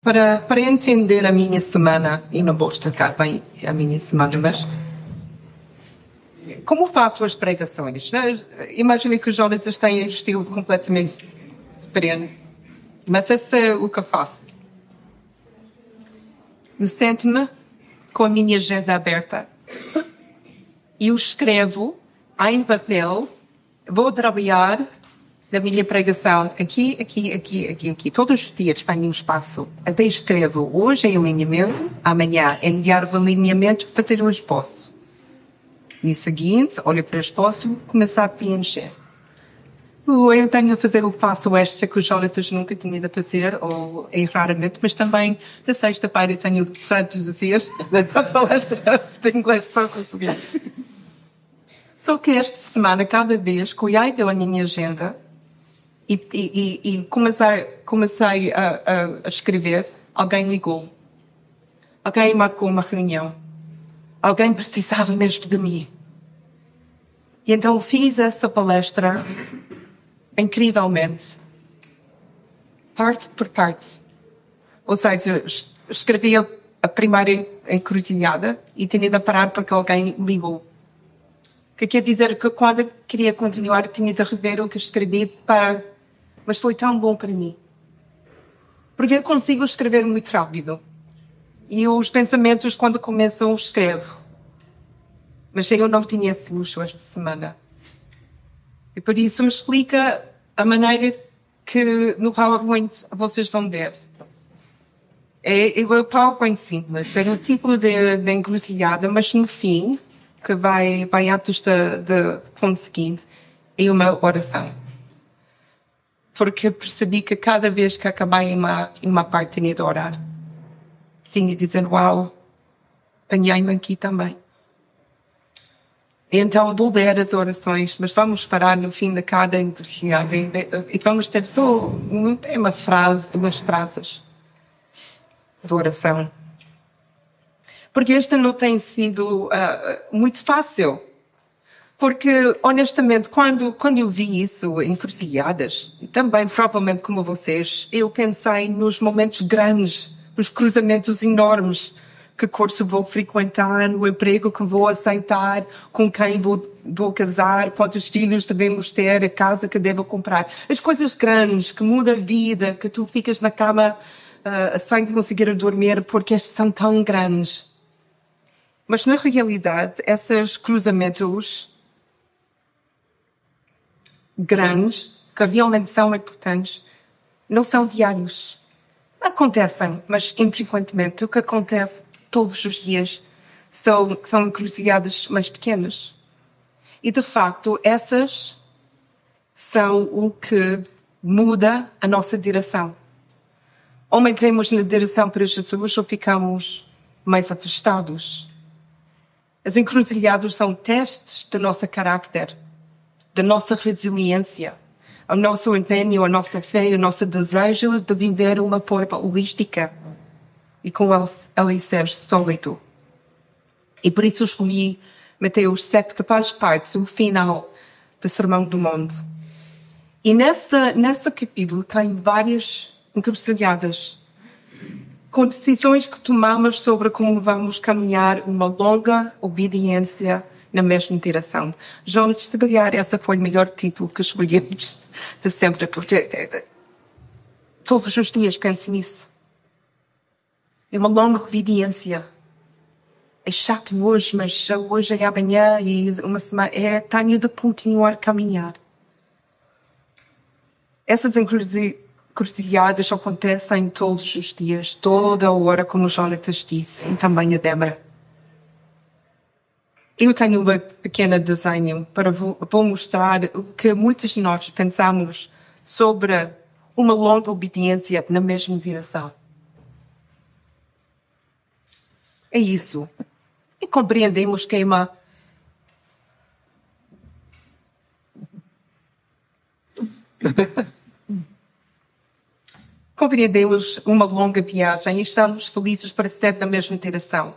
para entender a minha semana, e não vou explicar bem a minha semana, mas como faço as pregações? Né? Imagine que os Jonatas têm um estilo completamente diferente, mas esse é o que eu faço. Eu sento-me com a minha agenda aberta e eu escrevo em papel, vou trabalhar na minha pregação aqui. Todos os dias tenho um espaço. Até escrevo hoje em alinhamento, amanhã em enviar o alinhamento, fazer um esboço. E seguinte, olho para o esboço, começar a preencher. Eu tenho a fazer o passo extra que os Jonatas nunca tinham de fazer, ou raramente, mas também na sexta-feira tenho de traduzir a palestra de inglês para o português. Só que esta semana, cada vez que olhei pela minha agenda e comecei a escrever, alguém ligou. Alguém marcou uma reunião. Alguém precisava mesmo de mim. E então fiz essa palestra incrivelmente, parte por parte. Ou seja, escrevi a primeira encruzilhada e tinha de parar porque alguém ligou. O que quer dizer que quando eu queria continuar, tinha de rever o que escrevi Mas foi tão bom para mim. Porque eu consigo escrever muito rápido. E os pensamentos, quando começam, escrevo. Mas eu não tinha esse luxo esta semana. E por isso me explica a maneira que no PowerPoint vocês vão ver. É o PowerPoint simples, é um tipo de encruzilhada, mas no fim, que vai antes de ponto seguinte, é uma oração. Porque percebi que cada vez que acabei uma parte tinha de orar. Tinha de dizer, uau, apanhei-me aqui também. Então, vou ler as orações, mas vamos parar no fim de cada encruzilhada e vamos ter só uma frase, duas frases de oração. Porque esta não tem sido muito fácil. Porque, honestamente, quando eu vi isso em encruzilhadas, também provavelmente como vocês, eu pensei nos momentos grandes, nos cruzamentos enormes, que curso vou frequentar, o emprego que vou aceitar, com quem vou casar, quantos filhos devemos ter, a casa que devo comprar. As coisas grandes que mudam a vida, que tu ficas na cama sem conseguir dormir porque são tão grandes. Mas, na realidade, esses cruzamentos grandes, que realmente são importantes, não são diários. Acontecem, mas infrequentemente. O que acontece todos os dias são encruzilhadas mais pequenas. E, de facto, essas são o que muda a nossa direção. Ou mantemos na direção para Jesus ou ficamos mais afastados. As encruzilhadas são testes do nosso caráter, da nossa resiliência, o nosso empenho, a nossa fé, o nosso desejo de viver uma forma holística e com alicerce sólido. E por isso escolhi Mateus 7, que faz parte do final do Sermão do Monte. E nesse capítulo tem várias encruzilhadas com decisões que tomamos sobre como vamos caminhar uma longa obediência na mesma direção. Jonas, se calhar, esse foi o melhor título que escolhemos de sempre, porque todos os dias penso nisso. É uma longa obediência. É chato hoje, mas hoje é amanhã e uma semana. Tenho de continuar a caminhar. Essas encruzilhadas acontecem todos os dias, toda a hora, como o Jonatas disse, e também a Débora. Eu tenho uma pequena desenho para vou mostrar o que muitos de nós pensamos sobre uma longa obediência na mesma direção. É isso. E compreendemos que é uma... Compreendemos uma longa viagem e estamos felizes para ser na mesma direção.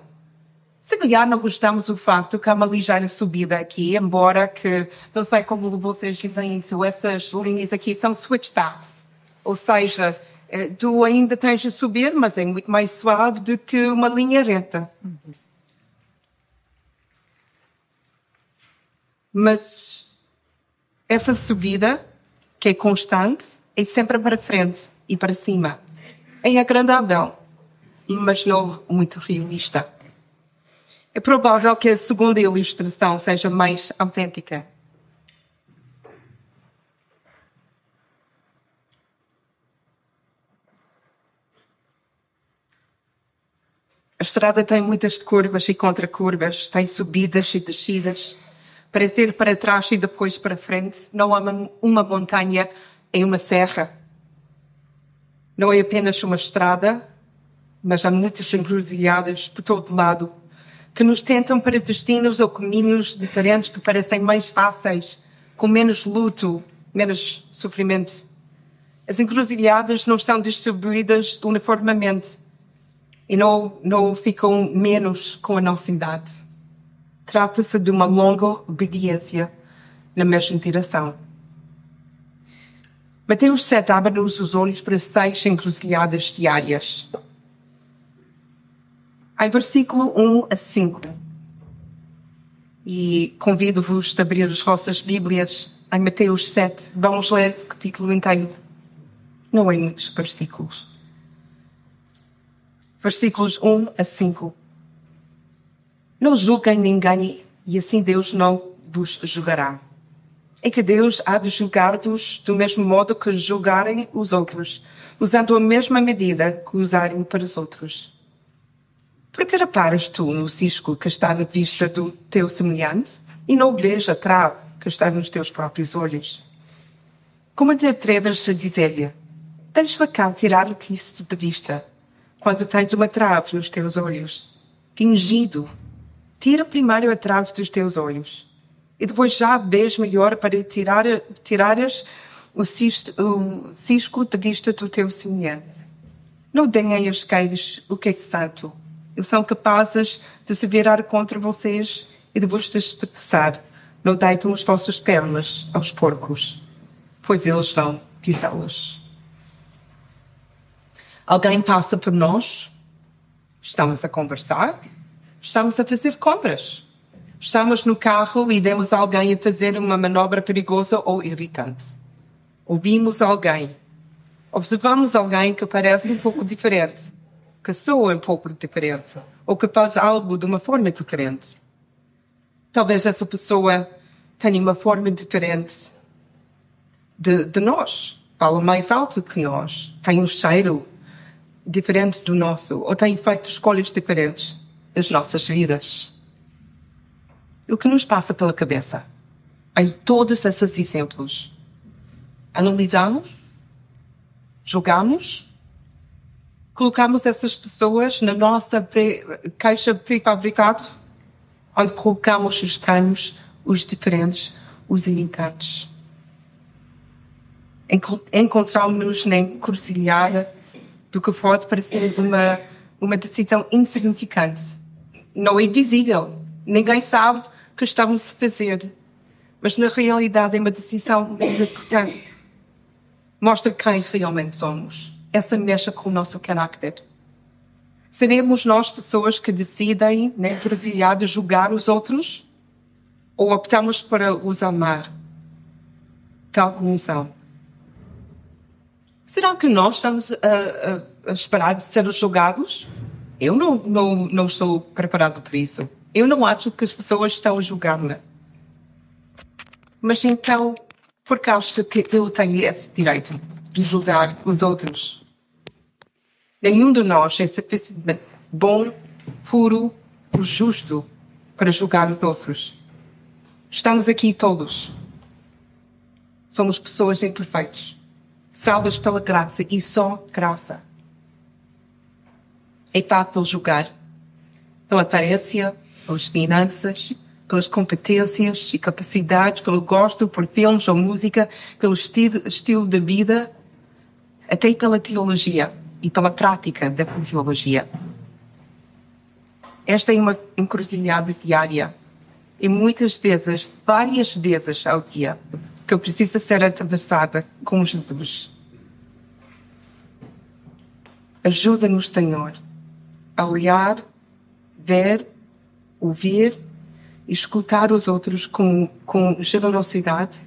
Se calhar não gostamos do facto que há uma ligeira subida aqui, embora que, não sei como vocês dizem isso, essas linhas aqui são switchbacks. Ou seja, Tu ainda tens a subir, mas é muito mais suave do que uma linha reta. Mas essa subida, que é constante, é sempre para frente e para cima. É agradável, mas não muito realista. É provável que a segunda ilustração seja mais autêntica. A estrada tem muitas curvas e contracurvas, tem subidas e descidas. Para ir para trás e depois para frente, não há uma montanha, é uma serra. Não é apenas uma estrada, mas há muitas encruzilhadas por todo lado, que nos tentam para destinos ou caminhos diferentes que parecem mais fáceis, com menos luto, menos sofrimento. As encruzilhadas não estão distribuídas uniformemente e não ficam menos com a nossa idade. Trata-se de uma longa obediência na mesma direção. Mateus 7 abre-nos os olhos para 6 encruzilhadas diárias. Em versículo 1 a 5. E convido-vos a abrir as vossas Bíblias em Mateus 7. Vamos ler o capítulo inteiro. Não é muitos versículos. Versículos 1 a 5. Não julguem ninguém, e assim Deus não vos julgará. É que Deus há de julgar-vos do mesmo modo que julgarem os outros, usando a mesma medida que usarem para os outros. Por que reparas tu no cisco que está na vista do teu semelhante e não vês a trave que está nos teus próprios olhos? Como te atreves a dizer-lhe: deixa cá tirar-te isso de vista, quando tens uma trave nos teus olhos? Fingido. Tira primeiro a trave dos teus olhos, e depois já vês melhor para tirares o cisco de vista do teu semelhante. Não deem aos cães o que é santo. Eles são capazes de se virar contra vocês e de vos despedaçar. Não deitam as vossas pernas aos porcos, pois eles vão pisá-las. Alguém passa por nós, estamos a conversar, estamos a fazer compras. Estamos no carro e vemos alguém a fazer uma manobra perigosa ou irritante. Ouvimos alguém. Observamos alguém que parece um pouco diferente, que soa um pouco diferente, ou que faz algo de uma forma diferente. Talvez essa pessoa tenha uma forma diferente de nós. Fala mais alto que nós. Tem um cheiro diferente do nosso, ou tem feito escolhas diferentes das nossas vidas. O que nos passa pela cabeça em todos esses exemplos? Analisamos? Julgamos? Colocamos essas pessoas na nossa caixa pré-fabricado, onde colocamos os estranhos, os diferentes, os irritantes. Encontramos-nos na encruzilhada do que pode parecer uma decisão insignificante. Não é visível. Ninguém sabe o que estamos a fazer. Mas, na realidade, é uma decisão muito importante. Mostra quem realmente somos. Essa mexe com o nosso carácter. Seremos nós pessoas que decidem, na encruzilhada, julgar os outros? Ou optamos para os amar, tal como são? Será que nós estamos a esperar de ser julgados? Eu não estou preparado para isso. Eu não acho que as pessoas estão a julgar-me. Mas então, por causa que eu tenho esse direito de julgar os outros? Nenhum de nós é suficientemente bom, puro ou justo para julgar os outros. Estamos aqui todos. Somos pessoas imperfeitas, salvas pela graça e só graça. É fácil julgar pela aparência, pelas finanças, pelas competências e capacidades, pelo gosto por filmes ou música, pelo estilo de vida, até pela teologia e pela prática da teologia. Esta é uma encruzilhada diária e muitas vezes, várias vezes ao dia, que precisa ser atravessada com Jesus. Ajuda-nos, Senhor, a olhar, ver, ouvir e escutar os outros com generosidade,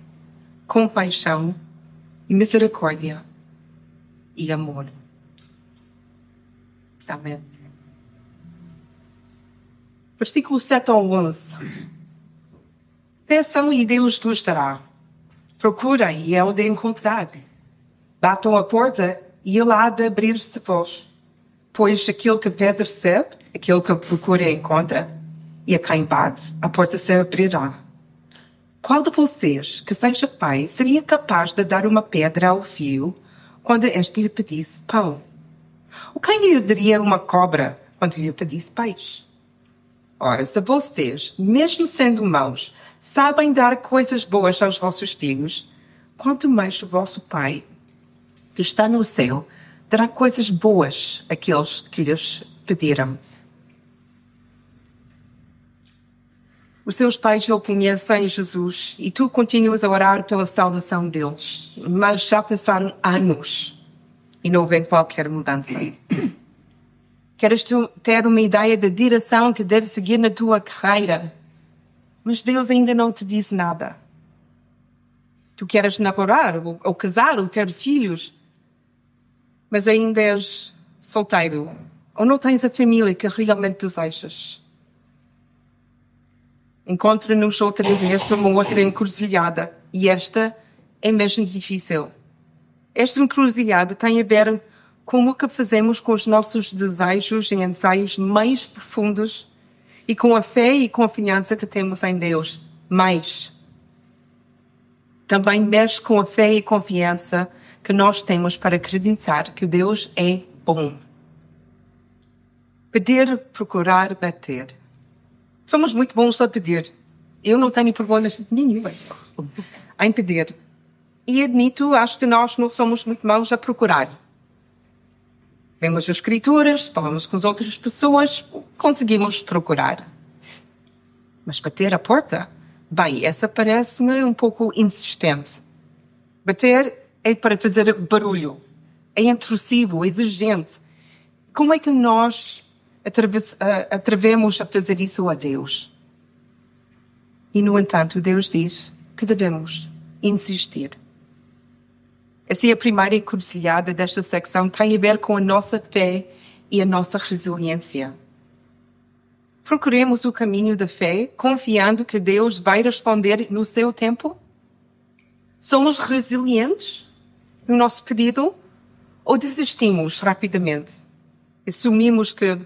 compaixão, misericórdia e amor. Amém. Versículo 7 ao 11. Peçam e Deus vos dará. Procurem e é de encontrar. Batam a porta e ele há de abrir-se vós. Pois aquele que pede recebe, aquele que procura encontra, e a quem bate, a porta se abrirá. Qual de vocês, que seja pai, seria capaz de dar uma pedra ao filho quando este lhe pedisse pão? Ou quem lhe daria uma cobra quando lhe pedisse peixe? Ora, se vocês, mesmo sendo maus, sabem dar coisas boas aos vossos filhos, quanto mais o vosso Pai, que está no céu, dará coisas boas àqueles que lhes pediram. Os teus pais não conhecem Jesus e tu continuas a orar pela salvação deles, mas já passaram anos e não vê qualquer mudança. Queres tu ter uma ideia da direção que deves seguir na tua carreira, mas Deus ainda não te diz nada. Tu queres namorar, ou casar, ou ter filhos, mas ainda és solteiro, ou não tens a família que realmente desejas. Encontra-nos outra vez numa outra encruzilhada, e esta é mesmo difícil. Esta encruzilhada tem a ver com o que fazemos com os nossos desejos e anseios mais profundos e com a fé e confiança que temos em Deus. Mas também mexe com a fé e confiança que nós temos para acreditar que Deus é bom. Pedir, procurar, bater. Somos muito bons a pedir. Eu não tenho problemas nenhum em pedir. E admito, acho que nós não somos muito bons a procurar. Vemos as escrituras, falamos com as outras pessoas, conseguimos procurar. Mas bater a porta? Bem, essa parece-me um pouco insistente. Bater é para fazer barulho. É intrusivo, é exigente. Como é que nós atrevemos a fazer isso a Deus? E, no entanto, Deus diz que devemos insistir. Assim, a primeira encruzilhada desta secção tem a ver com a nossa fé e a nossa resiliência. Procuremos o caminho da fé, confiando que Deus vai responder no seu tempo? Somos resilientes no nosso pedido ou desistimos rapidamente? Assumimos que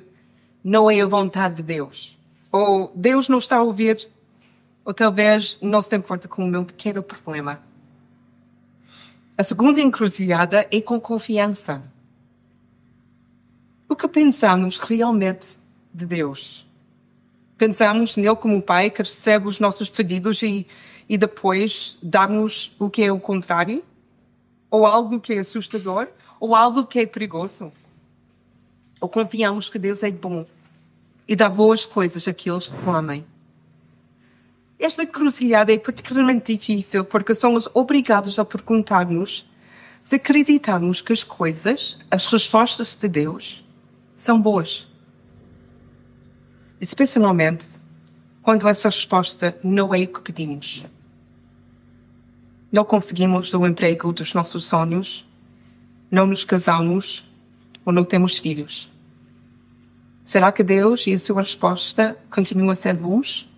não é a vontade de Deus? Ou Deus não está a ouvir? Ou talvez não se importa com o meu pequeno problema? A segunda encruzilhada é com confiança. O que pensamos realmente de Deus? Pensamos nele como o Pai que recebe os nossos pedidos e depois dá-nos o que é o contrário? Ou algo que é assustador? Ou algo que é perigoso? Ou confiamos que Deus é bom e dá boas coisas àqueles que o amem? Esta encruzilhada é particularmente difícil porque somos obrigados a perguntar-nos se acreditamos que as coisas, as respostas de Deus, são boas. Especialmente quando essa resposta não é o que pedimos. Não conseguimos o emprego dos nossos sonhos, não nos casamos ou não temos filhos. Será que Deus e a sua resposta continuam a ser bons?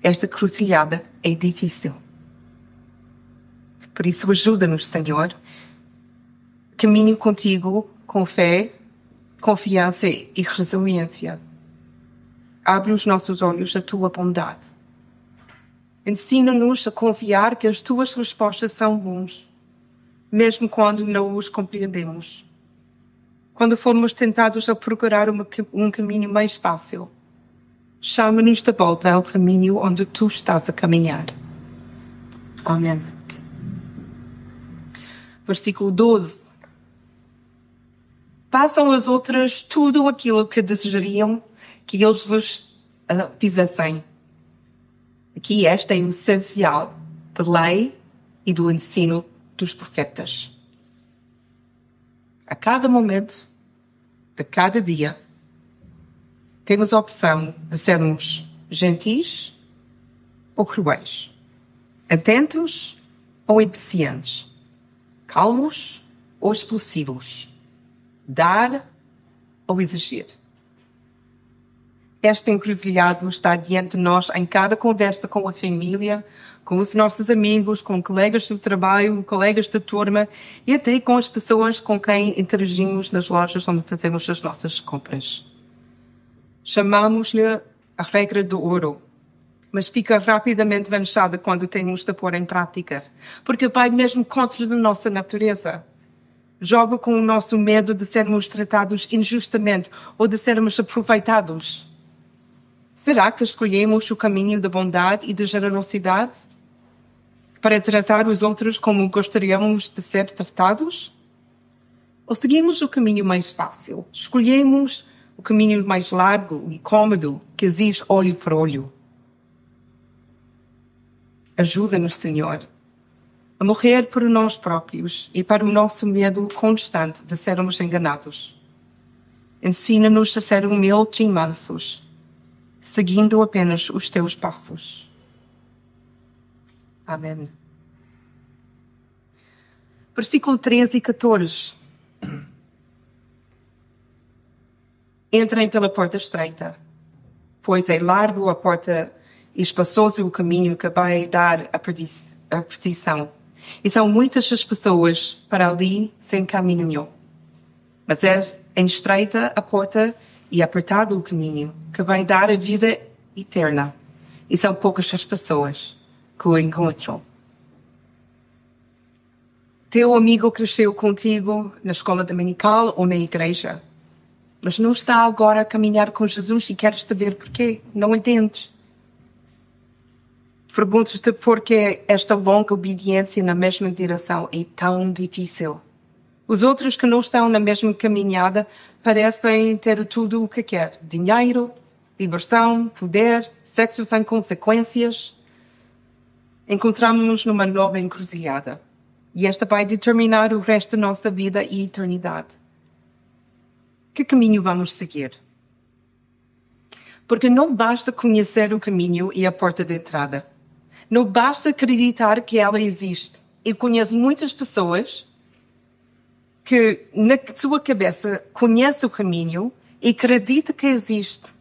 Esta encruzilhada é difícil. Por isso, ajuda-nos, Senhor. Caminho contigo com fé, confiança e resiliência. Abre os nossos olhos à tua bondade. Ensina-nos a confiar que as tuas respostas são bons, mesmo quando não os compreendemos. Quando formos tentados a procurar um caminho mais fácil, chama-nos de volta ao caminho onde tu estás a caminhar. Amém. Versículo 12. Façam as outras tudo aquilo que desejariam que eles vos fizessem. Aqui esta é o essencial da lei e do ensino dos profetas. A cada momento, de cada dia, temos a opção de sermos gentis ou cruéis, atentos ou impacientes, calmos ou explosivos, dar ou exigir. Este encruzilhado está diante de nós em cada conversa com a família, com os nossos amigos, com colegas do trabalho, colegas da turma e até com as pessoas com quem interagimos nas lojas onde fazemos as nossas compras. Chamamos-lhe a regra do ouro, mas fica rapidamente manchada quando temos de pôr em prática, porque vai mesmo contra a nossa natureza. Joga com o nosso medo de sermos tratados injustamente ou de sermos aproveitados. Será que escolhemos o caminho da bondade e da generosidade para tratar os outros como gostaríamos de ser tratados? Ou seguimos o caminho mais fácil? Escolhemos o caminho mais largo e cômodo que exige olho por olho? Ajuda-nos, Senhor, a morrer por nós próprios e para o nosso medo constante de sermos enganados. Ensina-nos a ser humildes e mansos, seguindo apenas os teus passos. Amém. Versículo 13 e 14. Entrem pela porta estreita, pois é largo a porta e espaçoso o caminho que vai dar a perdição. E são muitas as pessoas para ali sem caminho. Mas é estreita a porta e apertado o caminho que vai dar a vida eterna. E são poucas as pessoas que o encontram. Teu amigo cresceu contigo na escola dominical ou na igreja, mas não está agora a caminhar com Jesus e queres saber porquê. Não entendes. Perguntas-te porquê esta longa obediência na mesma direção é tão difícil. Os outros que não estão na mesma caminhada parecem ter tudo o que quer. Dinheiro, diversão, poder, sexo sem consequências. Encontramos-nos numa nova encruzilhada. E esta vai determinar o resto da nossa vida e eternidade. Que caminho vamos seguir? Porque não basta conhecer o caminho e a porta de entrada. Não basta acreditar que ela existe. Eu conheço muitas pessoas que na sua cabeça conhece o caminho e acredita que existe.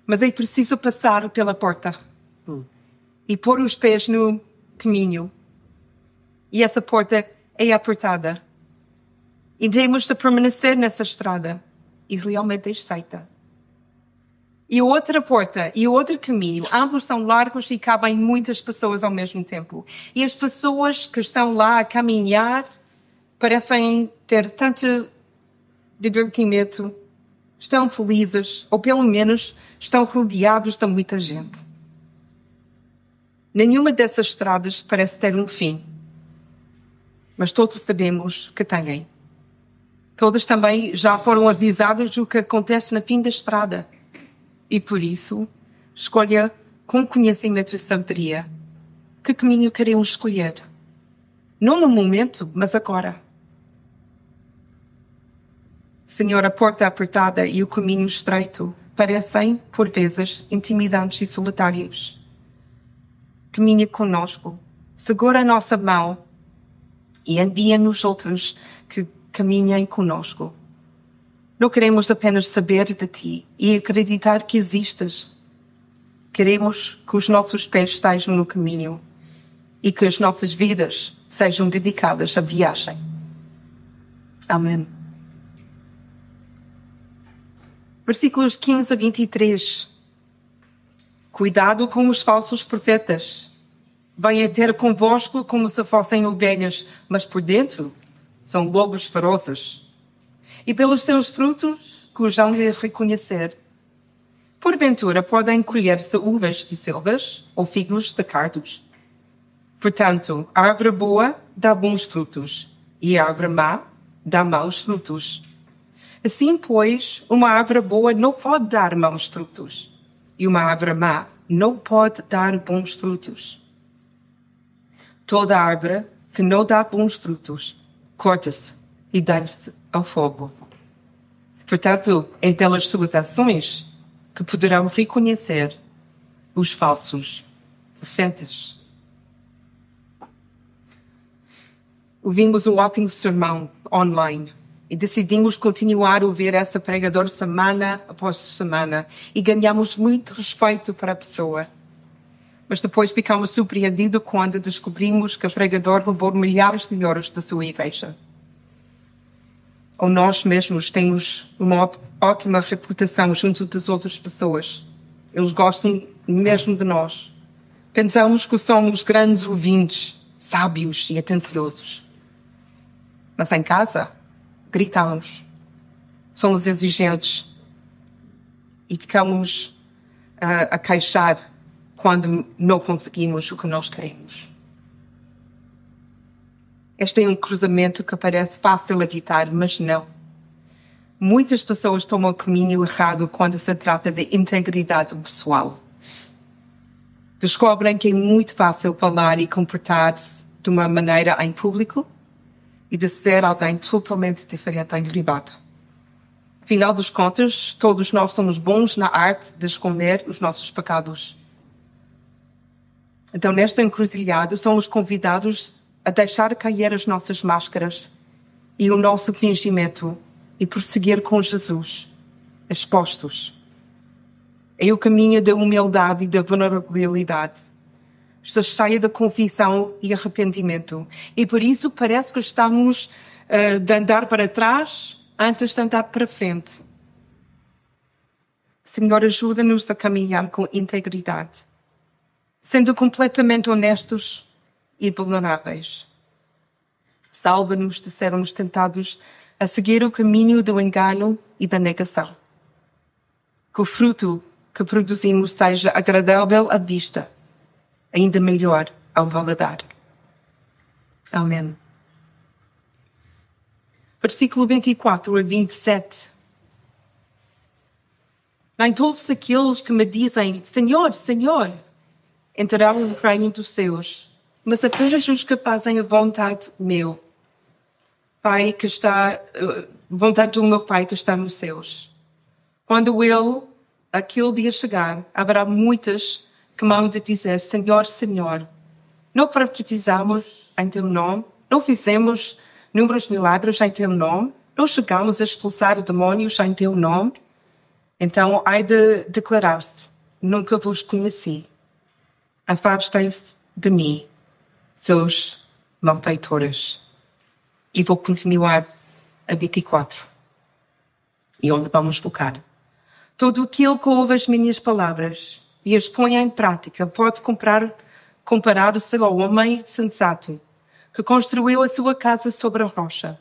Mas é preciso passar pela porta e pôr os pés no caminho. E essa porta é apertada. E temos de permanecer nessa estrada. E realmente é estreita. E outra porta e outro caminho, ambos são largos e cabem muitas pessoas ao mesmo tempo. E as pessoas que estão lá a caminhar parecem ter tanto divertimento, estão felizes, ou pelo menos estão rodeados de muita gente. Nenhuma dessas estradas parece ter um fim. Mas todos sabemos que têm. Todos também já foram avisados do que acontece no fim da estrada. E por isso, escolha com conhecimento e sabedoria que caminho queremos escolher. Não no momento, mas agora. Senhor, a porta apertada e o caminho estreito parecem, por vezes, intimidantes e solitários. Caminha conosco, segura a nossa mão e envia-nos outros que caminhem conosco. Não queremos apenas saber de ti e acreditar que existes. Queremos que os nossos pés estejam no caminho e que as nossas vidas sejam dedicadas à viagem. Amém. Versículos 15 a 23. Cuidado com os falsos profetas. Vêm ter convosco como se fossem ovelhas, mas por dentro são lobos ferozes. E pelos seus frutos, que hão de reconhecer. Porventura podem colher-se uvas de silvas ou figos de cardos. Portanto, a árvore boa dá bons frutos, e a árvore má dá maus frutos. Assim, pois, uma árvore boa não pode dar maus frutos, e uma árvore má não pode dar bons frutos. Toda árvore que não dá bons frutos, corta-se e dar-se ao fogo. Portanto, é pelas suas ações que poderão reconhecer os falsos profetas. Ouvimos um ótimo sermão online e decidimos continuar a ouvir essa pregadora semana após semana e ganhamos muito respeito para a pessoa. Mas depois ficamos surpreendidos quando descobrimos que o pregador roubou milhares de euros da sua igreja. Ou nós mesmos temos uma ótima reputação junto das outras pessoas. Eles gostam mesmo de nós. Pensamos que somos grandes ouvintes, sábios e atenciosos. Mas em casa, gritamos, somos exigentes e ficamos a queixar quando não conseguimos o que nós queremos. Este é um cruzamento que parece fácil evitar, mas não. Muitas pessoas tomam o caminho errado quando se trata de integridade pessoal. Descobrem que é muito fácil falar e comportar-se de uma maneira em público e de ser alguém totalmente diferente em privado. Afinal dos contas, todos nós somos bons na arte de esconder os nossos pecados. Então, nesta encruzilhada, somos convidados a deixar cair as nossas máscaras e o nosso fingimento e prosseguir com Jesus, expostos. É o caminho da humildade e da vulnerabilidade. Está cheia de confissão e arrependimento. E por isso parece que estamos de andar para trás antes de andar para frente. Senhor, ajuda-nos a caminhar com integridade, sendo completamente honestos e vulneráveis. Salva-nos de sermos tentados a seguir o caminho do engano e da negação. Que o fruto que produzimos seja agradável à vista, ainda melhor ao paladar. Amém. Versículo 24 a 27. Nem todos aqueles que me dizem, Senhor, Senhor, entrarão no reino dos céus, mas apenas os que fazem a vontade meu. Pai que está, vontade do meu Pai que está nos céus. Quando aquele dia chegar, haverá muitas que vão de dizer, Senhor, Senhor, não profetizamos em teu nome, não fizemos inúmeros milagres em teu nome, não chegamos a expulsar demónios em teu nome. Então, há de declarar-se, nunca vos conheci. Afastem-se de mim, seus malfeitores. E vou continuar a 24. E onde vamos focar? Todo aquele que ouve as minhas palavras e as põe em prática pode comparar-se ao homem sensato que construiu a sua casa sobre a rocha.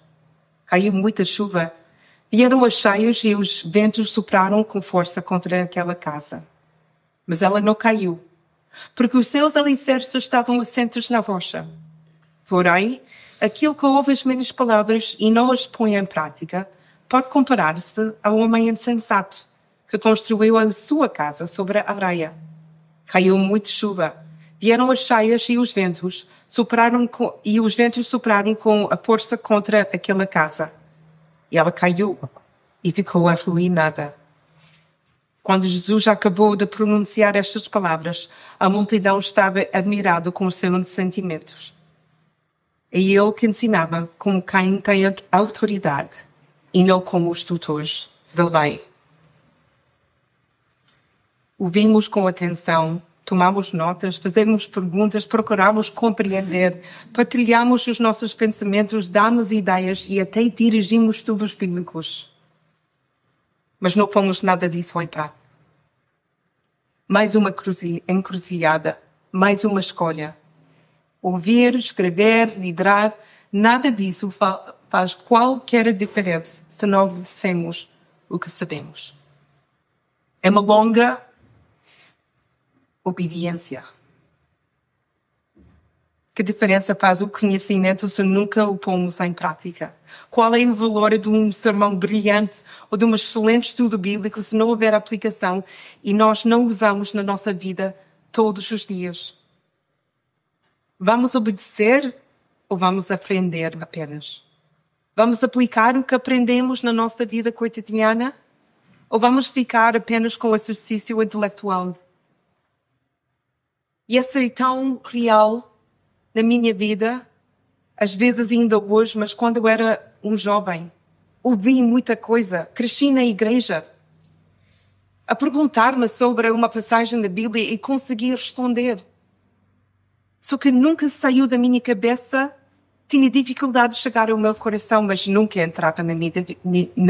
Caiu muita chuva, vieram as cheias e os ventos sopraram com força contra aquela casa. Mas ela não caiu, porque os seus alicerces estavam assentos na rocha. Porém, aquele que ouve as minhas palavras e não as põe em prática pode comparar-se ao homem insensato que construiu a sua casa sobre a areia. Caiu muita chuva, vieram as cheias e os ventos sopraram com a força contra aquela casa. E ela caiu e ficou arruinada. Quando Jesus acabou de pronunciar estas palavras, a multidão estava admirada com os seus sentimentos. É ele que ensinava como quem tem autoridade e não como os tutores da lei. Ouvimos com atenção, tomamos notas, fazemos perguntas, procuramos compreender, partilhamos os nossos pensamentos, damos ideias e até dirigimos estudos bíblicos. Mas não pomos nada disso em prática. Mais uma encruzilhada, mais uma escolha. Ouvir, escrever, liderar, nada disso faz qualquer diferença se não obedecemos o que sabemos. É uma longa obediência. Que diferença faz o conhecimento se nunca o pomos em prática? Qual é o valor de um sermão brilhante ou de um excelente estudo bíblico se não houver aplicação e nós não usamos na nossa vida todos os dias? Vamos obedecer ou vamos aprender apenas? Vamos aplicar o que aprendemos na nossa vida cotidiana? Ou vamos ficar apenas com o exercício intelectual? E essa é tão real na minha vida, às vezes ainda hoje, mas quando eu era um jovem, ouvi muita coisa, cresci na igreja, a perguntar-me sobre uma passagem da Bíblia e consegui responder. Só que nunca saiu da minha cabeça, tinha dificuldade de chegar ao meu coração, mas nunca entrava na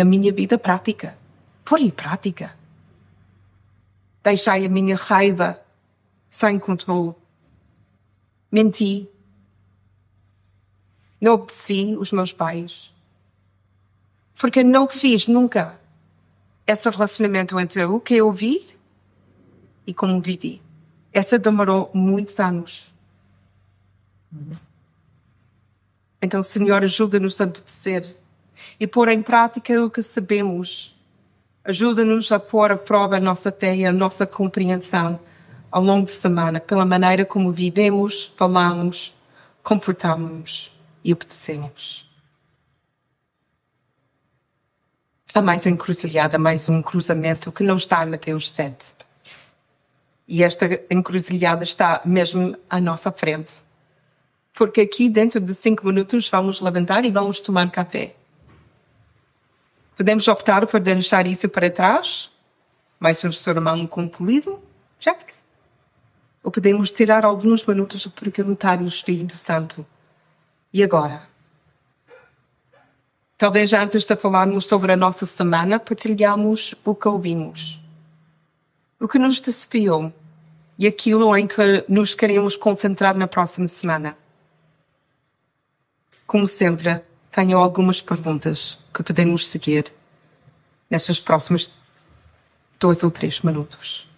minha vida prática. Pôr em prática. Deixei a minha raiva sem controle. Menti. Não obedeci os meus pais. Porque não fiz nunca esse relacionamento entre o que eu ouvi e como vivi. Essa demorou muitos anos. Então, Senhor, ajuda-nos a obedecer e pôr em prática o que sabemos. Ajuda-nos a pôr à prova a nossa fé e a nossa compreensão ao longo da semana, pela maneira como vivemos, falamos, comportamos e obedecemos. Há mais encruzilhada, mais um cruzamento que não está em Mateus 7. E esta encruzilhada está mesmo à nossa frente. Porque aqui, dentro de 5 minutos, vamos levantar e vamos tomar café. Podemos optar por deixar isso para trás, mais um sermão concluído, check. Ou podemos tirar alguns minutos para perguntar ao Espírito Santo. E agora? Talvez antes de falarmos sobre a nossa semana, partilhamos o que ouvimos. O que nos desafiou e aquilo em que nos queremos concentrar na próxima semana. Como sempre, tenho algumas perguntas que podemos seguir nestes próximos 2 ou 3 minutos.